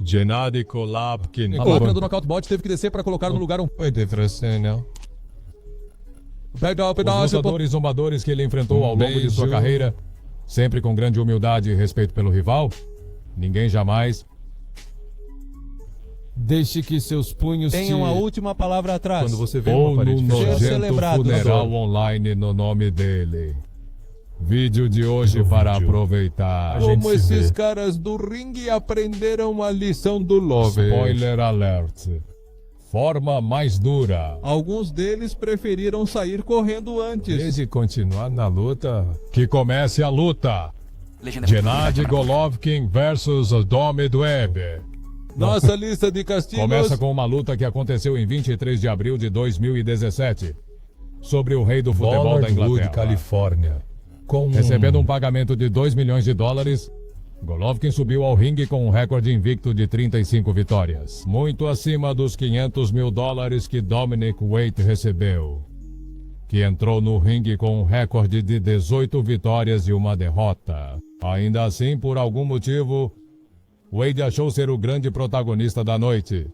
Gennady Golovkin. A máquina do Knockout Bot teve que descer para colocar no lugar um... Foi não? Pedal, Os lutadores zombadores que ele enfrentou ao longo de sua carreira, sempre com grande humildade e respeito pelo rival, ninguém jamais... Deixe que seus punhos tenham a última palavra atrás. Quando você vê ou no nojento funeral online no nome dele. Vídeo de hoje para aproveitar. Como esses caras do ringue aprenderam a lição do Love. Spoiler alert. Forma mais dura. Alguns deles preferiram sair correndo antes. Desde continuar na luta, que comece a luta. Gennady Golovkin versus Dome Web. Nossa lista de castigos... Começa com uma luta que aconteceu em 23 de abril de 2017. Sobre o rei do futebol da Inglaterra. Califórnia. Recebendo um pagamento de $2 milhões, Golovkin subiu ao ringue com um recorde invicto de 35 vitórias. Muito acima dos $500 mil que Dominic Wade recebeu. Que entrou no ringue com um recorde de 18 vitórias e uma derrota. Ainda assim, por algum motivo... Wade achou ser o grande protagonista da noite.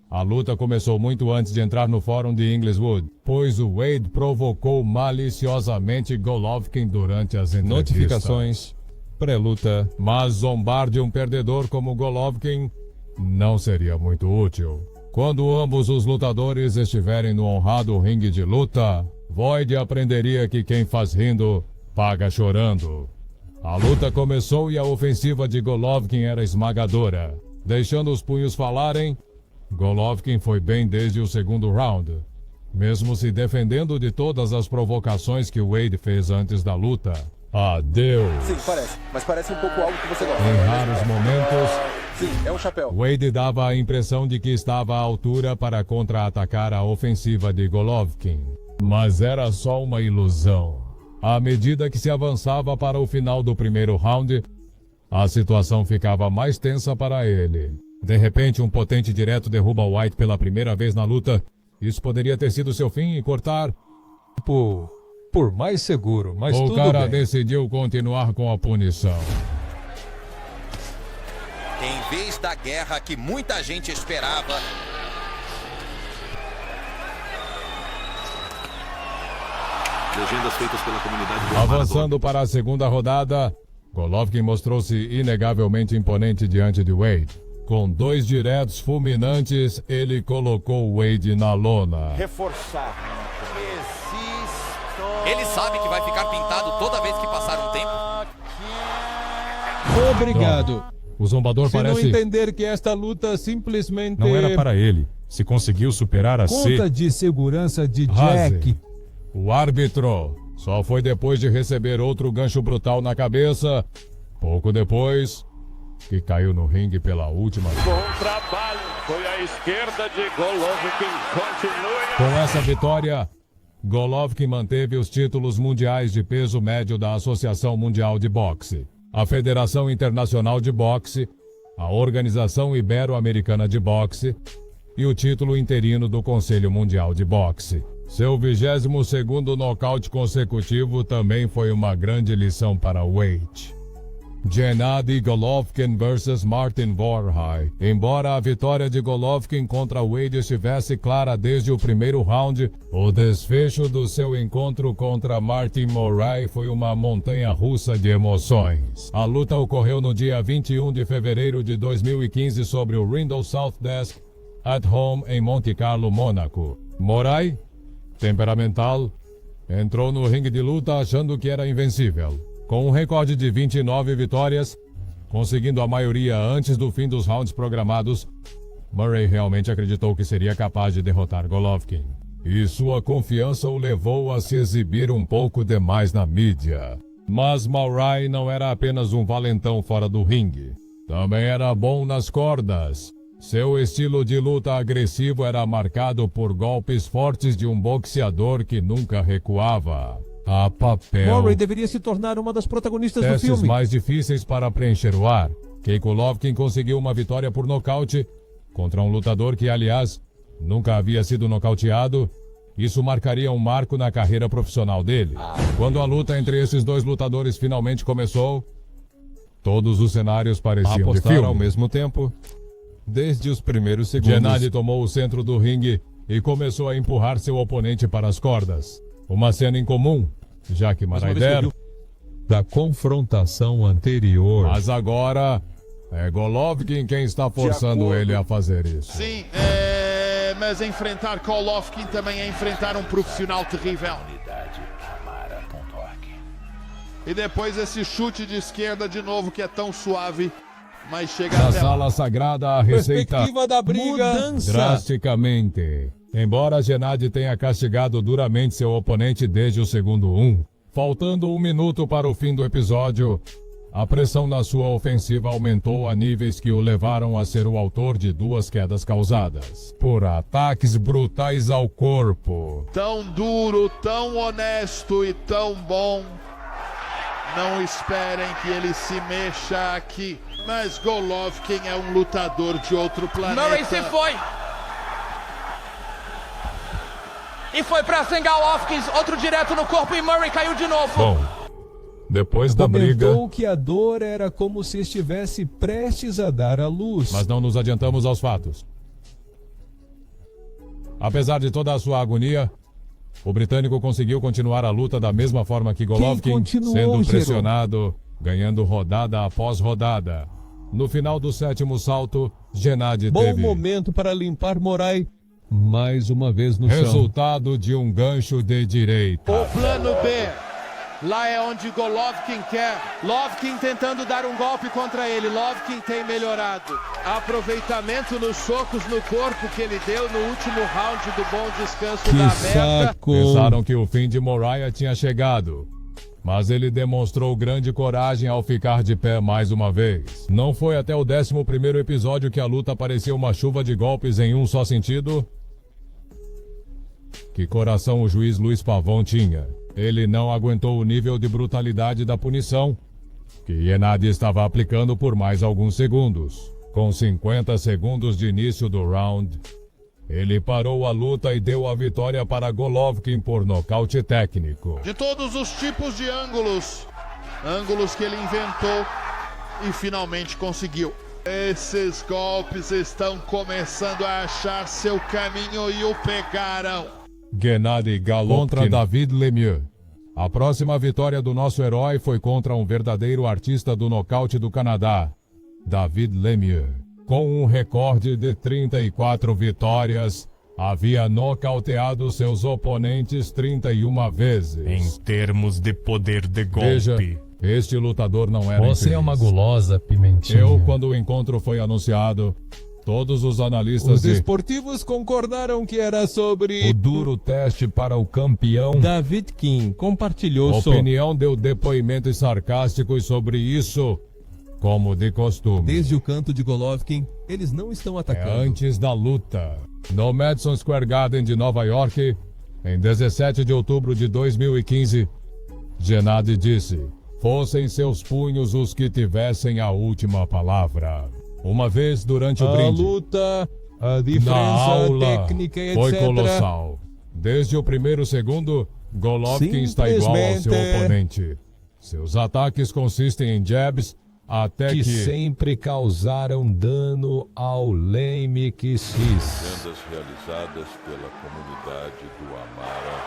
A luta começou muito antes de entrar no fórum de Inglewood, pois o Wade provocou maliciosamente Golovkin durante as entrevistas. Notificações, pré-luta. Mas zombar de um perdedor como Golovkin não seria muito útil. Quando ambos os lutadores estiverem no honrado ringue de luta, Void aprenderia que quem faz rindo, paga chorando. A luta começou e a ofensiva de Golovkin era esmagadora. Deixando os punhos falarem, Golovkin foi bem desde o segundo round, mesmo se defendendo de todas as provocações que Wade fez antes da luta. Adeus! Sim, parece, mas parece um pouco algo que você gosta. Em raros momentos, sim, é um chapéu. Wade dava a impressão de que estava à altura para contra-atacar a ofensiva de Golovkin. Mas era só uma ilusão. À medida que se avançava para o final do primeiro round, a situação ficava mais tensa para ele. De repente, um potente direto derruba White pela primeira vez na luta. Isso poderia ter sido seu fim e cortar... Por mais seguro, mas o tudo cara bem. decidiu continuar com a punição. Em vez da guerra que muita gente esperava... Legendas feitas pela comunidade. Avançando para a segunda rodada, Golovkin mostrou-se inegavelmente imponente diante de Wade. Com 2 diretos fulminantes, ele colocou Wade na lona. Reforçar. Ele sabe que vai ficar pintado toda vez que passar um tempo. Obrigado. O zombador Se parece... não entender que esta luta simplesmente... Não era para ele. Se conseguiu superar a Conta de segurança de Jack. O árbitro só foi depois de receber outro gancho brutal na cabeça, pouco depois, que caiu no ringue pela última vez. Bom trabalho, foi a esquerda de Golovkin, continue. Com essa vitória, Golovkin manteve os títulos mundiais de peso médio da Associação Mundial de Boxe, a Federação Internacional de Boxe, a Organização Ibero-Americana de Boxe e o título interino do Conselho Mundial de Boxe. Seu 22º nocaute consecutivo também foi uma grande lição para Wade. Gennady Golovkin vs Martin Vorhai. Embora a vitória de Golovkin contra Wade estivesse clara desde o primeiro round, o desfecho do seu encontro contra Martin Morai foi uma montanha-russa de emoções. A luta ocorreu no dia 21 de fevereiro de 2015 sobre o Rindle South Desk, at home em Monte Carlo, Mônaco. Morai, temperamental, entrou no ringue de luta achando que era invencível. Com um recorde de 29 vitórias, conseguindo a maioria antes do fim dos rounds programados, Murray realmente acreditou que seria capaz de derrotar Golovkin. E sua confiança o levou a se exibir um pouco demais na mídia. Mas Murray não era apenas um valentão fora do ringue. Também era bom nas cordas. Seu estilo de luta agressivo era marcado por golpes fortes de um boxeador que nunca recuava. A papel. Murray deveria se tornar uma das protagonistas do Testes filme. mais difíceis para preencher o ar. Golovkin conseguiu uma vitória por nocaute contra um lutador que, aliás, nunca havia sido nocauteado. Isso marcaria um marco na carreira profissional dele. Quando a luta entre esses dois lutadores finalmente começou, Todos os cenários pareciam de Apostar filme. ao mesmo tempo, desde os primeiros segundos. Gennady tomou o centro do ringue e começou a empurrar seu oponente para as cordas. Uma cena incomum, já que Maraider... Da confrontação anterior. Mas agora é Golovkin quem está forçando ele a fazer isso. Sim, mas enfrentar Golovkin também é enfrentar um profissional terrível. E depois esse chute de esquerda de novo que é tão suave, mas chega Na até lá. sala sagrada, a receita Perspectiva da briga. drasticamente. Embora Gennady tenha castigado duramente seu oponente desde o segundo 1, faltando 1 minuto para o fim do episódio, a pressão na sua ofensiva aumentou a níveis que o levaram a ser o autor de 2 quedas causadas por ataques brutais ao corpo. Tão duro, tão honesto e tão bom. Não esperem que ele se mexa aqui. Mas Golovkin é um lutador de outro planeta. Murray se foi. E foi pra Golovkin, outro direto no corpo e Murray caiu de novo. Bom, depois da briga... Comentou que a dor era como se estivesse prestes a dar à luz. Mas não nos adiantamos aos fatos. Apesar de toda a sua agonia, o britânico conseguiu continuar a luta da mesma forma que Golovkin, continuou, sendo Gero? pressionado, ganhando rodada após rodada. No final do 7º salto, Gennady Bom teve momento para limpar Morai mais uma vez no chão. resultado de um gancho de direita. O plano B. Lá é onde Golovkin quer. Golovkin tentando dar um golpe contra ele. Golovkin tem melhorado. Aproveitamento nos socos no corpo que ele deu no último round do bom descanso Que da América. saco. Pensaram que o fim de Moraia tinha chegado, mas ele demonstrou grande coragem ao ficar de pé mais uma vez. Não foi até o 11º episódio que a luta parecia uma chuva de golpes em um só sentido. Que coração o juiz Luiz Pavão tinha. Ele não aguentou o nível de brutalidade da punição que Gennady estava aplicando por mais alguns segundos. Com 50 segundos de início do round, ele parou a luta e deu a vitória para Golovkin por nocaute técnico. De todos os tipos de ângulos. Ângulos que ele inventou e finalmente conseguiu. Esses golpes estão começando a achar seu caminho e o pegaram. Gennady Golovkin contra David Lemieux. A próxima vitória do nosso herói foi contra um verdadeiro artista do nocaute do Canadá, David Lemieux. Com um recorde de 34 vitórias, havia nocauteado seus oponentes 31 vezes. Em termos de poder de golpe. Veja, este lutador não era Você infeliz. é uma gulosa, Pimentinha. Eu, quando o encontro foi anunciado, todos os analistas Os de esportivos concordaram que era sobre o duro teste para o campeão. David King compartilhou A sua opinião deu depoimentos sarcásticos sobre isso, como de costume. Desde o canto de Golovkin, eles não estão atacando. Antes da luta, no Madison Square Garden de Nova York, em 17 de outubro de 2015, Gennady disse: "Fossem seus punhos os que tivessem a última palavra." Uma vez durante o a brinde, luta, a na diferença aula, técnica e foi etc. colossal. Desde o primeiro segundo, Golovkin está igual ao seu Simplesmente oponente. Seus ataques consistem em jabs até que que sempre causaram dano ao Lemix. Vendas realizadas pela comunidade do Amara.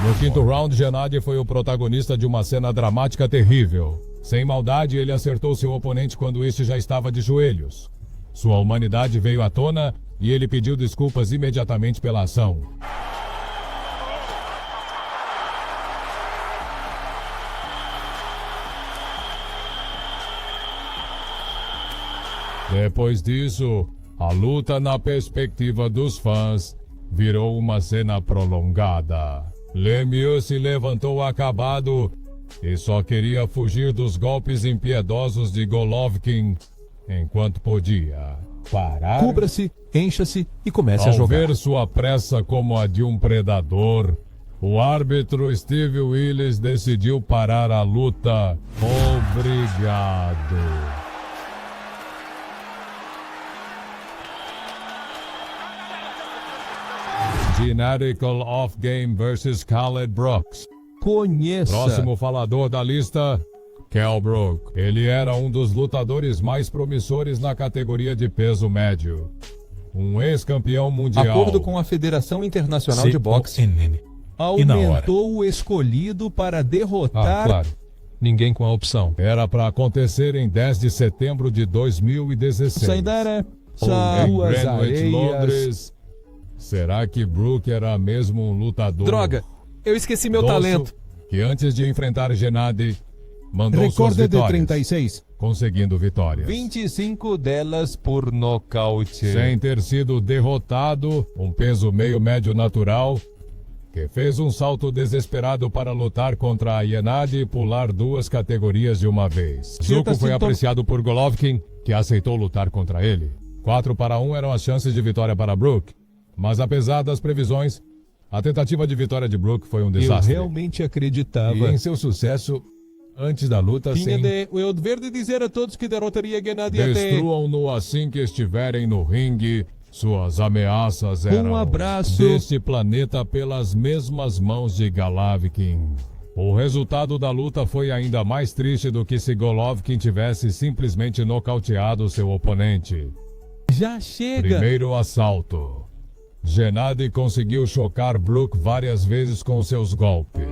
No 5º round, Gennady foi o protagonista de uma cena dramática terrível. Sem maldade, ele acertou seu oponente quando este já estava de joelhos. Sua humanidade veio à tona e ele pediu desculpas imediatamente pela ação. Depois disso, a luta na perspectiva dos fãs virou uma cena prolongada. Lemieux se levantou acabado e só queria fugir dos golpes impiedosos de Golovkin enquanto podia. Parar. Cubra-se, encha-se e comece a Ao jogar. ver sua pressa como a de um predador, o árbitro Steve Willis decidiu parar a luta. Obrigado. Gennady Golovkin vs Khaled Brooks. conheça. Próximo falador da lista, Kell Brook. Ele era um dos lutadores mais promissores na categoria de peso médio. Um ex-campeão mundial. Acordo com a Federação Internacional de Boxe. Aumentou o escolhido para derrotar... Claro. Ninguém com a opção. Era para acontecer em 10 de setembro de 2016. Saidara, Em suas Greenwich, areias. Londres. Será que Brook era mesmo um lutador? Droga, eu esqueci meu dosso, talento. Que antes de enfrentar Gennady, mandou suas Recorde de vitórias, 36. conseguindo vitórias. 25 delas por nocaute. Sem ter sido derrotado, um peso meio médio natural, que fez um salto desesperado para lutar contra a Gennady e pular 2 categorias de uma vez. Zuko foi apreciado por Golovkin, que aceitou lutar contra ele. 4-1 eram as chances de vitória para Brook, mas apesar das previsões, a tentativa de vitória de Brook foi um Eu desastre. realmente acreditava. E em seu sucesso, antes da luta, Tinha sim, o dever de dizer a todos que derrotaria Gennady até... destruam-no assim que estiverem no ringue. Suas ameaças eram abraço. deste planeta pelas mesmas mãos de Golovkin. O resultado da luta foi ainda mais triste do que se Golovkin tivesse simplesmente nocauteado seu oponente. Já chega. Primeiro assalto. Gennady conseguiu chocar Brook várias vezes com seus golpes.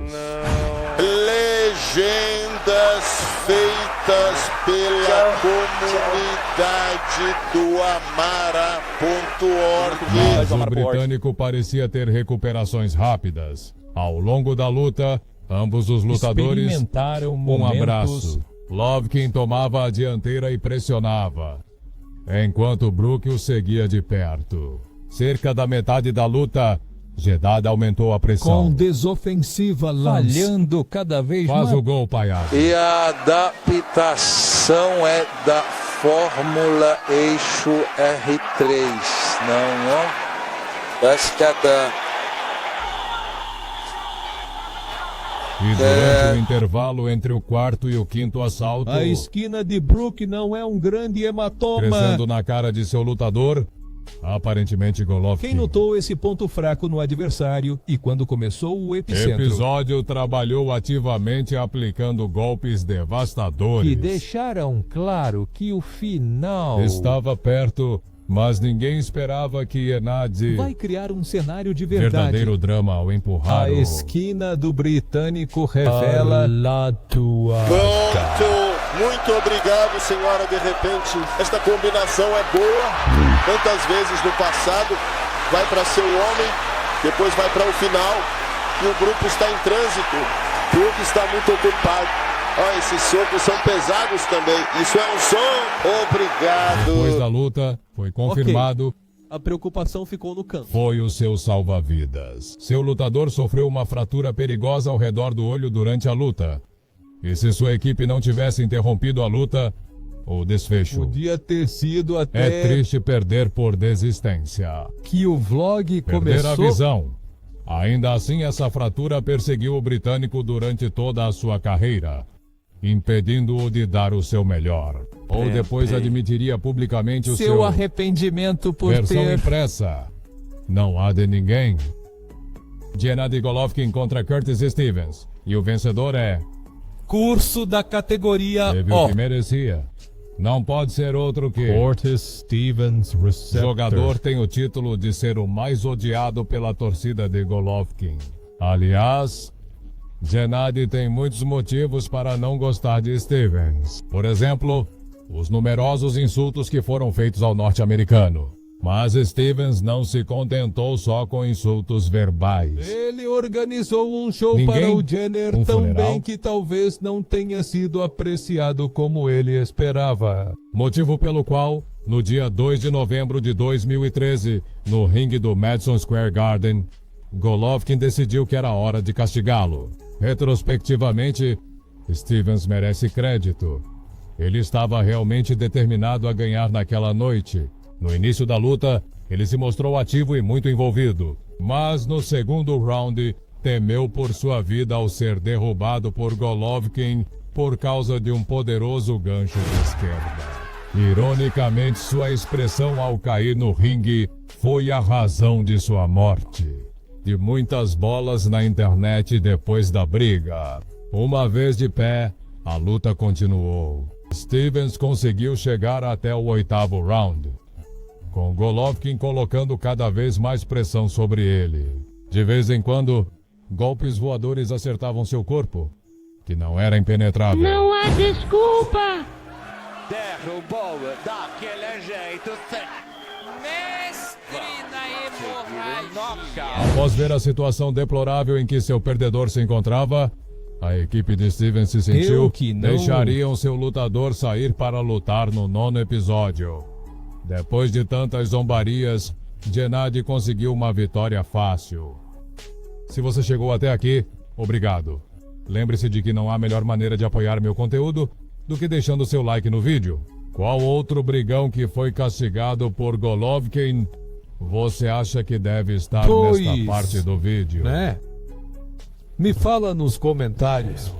Legendas feitas pela comunidade do Amara.org. Mas o britânico parecia ter recuperações rápidas. Ao longo da luta, ambos os lutadores Experimentaram um momentos... abraço. Golovkin tomava a dianteira e pressionava, enquanto Brook o seguia de perto. Cerca da metade da luta, Gennady aumentou a pressão. Com desofensiva, Lance. Falhando cada vez Faz mais. o gol, Paiado. E a adaptação é da Fórmula Eixo R3, não, ó? Parece que é da... E durante o intervalo entre o 4º e o 5º assalto, A esquina de Brook não é um grande hematoma. crescendo na cara de seu lutador, aparentemente Golovkin. Quem notou esse ponto fraco no adversário e quando começou o epicentro? Episódio trabalhou ativamente aplicando golpes devastadores. Que deixaram claro que o final... Estava perto, mas ninguém esperava que Gennady... Vai criar um cenário de verdade. verdadeiro drama ao empurrar A o... esquina do britânico revela... Pronto! Muito obrigado, senhora. De repente, esta combinação é boa. Tantas vezes no passado, vai para seu homem, depois vai para o final. E o grupo está em trânsito. O grupo está muito ocupado. Olha, esses socos são pesados também. Isso é um som. Obrigado. Depois da luta, foi confirmado... A preocupação ficou no canto. Foi o seu salva-vidas. Seu lutador sofreu uma fratura perigosa ao redor do olho durante a luta. E se sua equipe não tivesse interrompido a luta, o desfecho... Podia ter sido até... É triste perder por desistência. Que o vlog Perder a começou... visão. Ainda assim, essa fratura perseguiu o britânico durante toda a sua carreira, impedindo-o de dar o seu melhor. Ou depois admitiria publicamente o Seu arrependimento por versão ter... impressa. Não há de ninguém. Gennady Golovkin contra Curtis Stevens. E o vencedor é... Curso da categoria Teve o que merecia. Não pode ser outro que... Curtis Stevens O Receptor. jogador tem o título de ser o mais odiado pela torcida de Golovkin. Aliás, Gennady tem muitos motivos para não gostar de Stevens. Por exemplo, os numerosos insultos que foram feitos ao norte-americano. Mas Stevens não se contentou só com insultos verbais. Ele organizou um show Ninguém? para o Jenner Um também funeral? que talvez não tenha sido apreciado como ele esperava. Motivo pelo qual, no dia 2 de novembro de 2013, no ringue do Madison Square Garden, Golovkin decidiu que era hora de castigá-lo. Retrospectivamente, Stevens merece crédito. Ele estava realmente determinado a ganhar naquela noite. No início da luta, ele se mostrou ativo e muito envolvido. Mas no segundo round, temeu por sua vida ao ser derrubado por Golovkin por causa de um poderoso gancho de esquerda. Ironicamente, sua expressão ao cair no ringue foi a razão de sua morte. de muitas bolas na internet depois da briga. Uma vez de pé, a luta continuou. Stevens conseguiu chegar até o 8º round, com Golovkin colocando cada vez mais pressão sobre ele. De vez em quando, golpes voadores acertavam seu corpo, que não era impenetrável. Não há desculpa! Derrubou daquele jeito. Mestre na hemorragia! Após ver a situação deplorável em que seu perdedor se encontrava, a equipe de Stevens se sentiu que não- deixariam seu lutador sair para lutar no 9º episódio. Depois de tantas zombarias, Gennady conseguiu uma vitória fácil. Se você chegou até aqui, obrigado. Lembre-se de que não há melhor maneira de apoiar meu conteúdo do que deixando seu like no vídeo. Qual outro brigão que foi castigado por Golovkin você acha que deve estar nesta parte do vídeo? né? Me fala nos comentários.